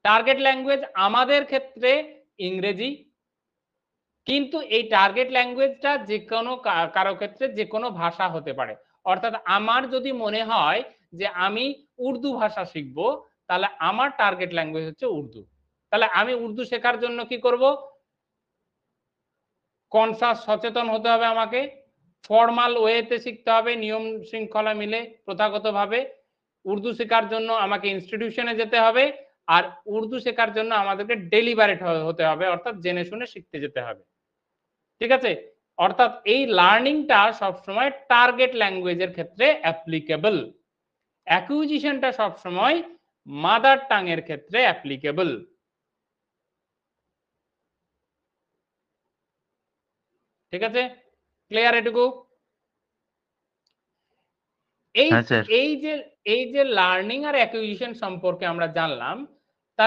Target language আমাদের ক্ষেত্রে ইংরেজি, কিন্তু এই টার্গেট ল্যাঙ্গুয়েজটা যে কোনো কারো ক্ষেত্রে যে কোনো ভাষা হতে পারে। অর্থাৎ আমার যদি মনে হয় যে আমি উর্দু ভাষা শিখব, তাহলে আমার টার্গেট ল্যাঙ্গুয়েজ হচ্ছে উর্দু। তাহলে আমি উর্দু শেখার জন্য কি করব? কনসাস, সচেতন হতে হবে আমাকে, ফর্মাল ওয়েতে শিখতে হবে, নিয়ম শৃঙ্খলা মিলে প্রথাগতভাবে। উর্দু শেখার জন্য আমাকে ইনস্টিটিউশনে যেতে হবে, আর উর্দু শেখার জন্য আমাদেরকে ডেলিবারেট হতে হবে, অর্থাৎ জেনে শুনে শিখতে যেতে হবে। ঠিক আছে? অর্থাৎ এই লার্নিংটা সবসময় টার্গেট ল্যাঙ্গুয়েজের ক্ষেত্রে অ্যাপ্লিকেবল। অ্যাকুইজিশনটা সবসময় মাদার টাং এর ক্ষেত্রে অ্যাপ্লিকেবল। ঠিক আছে? ক্লিয়ার এটুকু? এই হ্যাঁ স্যার। এই যে লার্নিং আর অ্যাকুইজিশন সম্পর্কে আমরা জানলাম,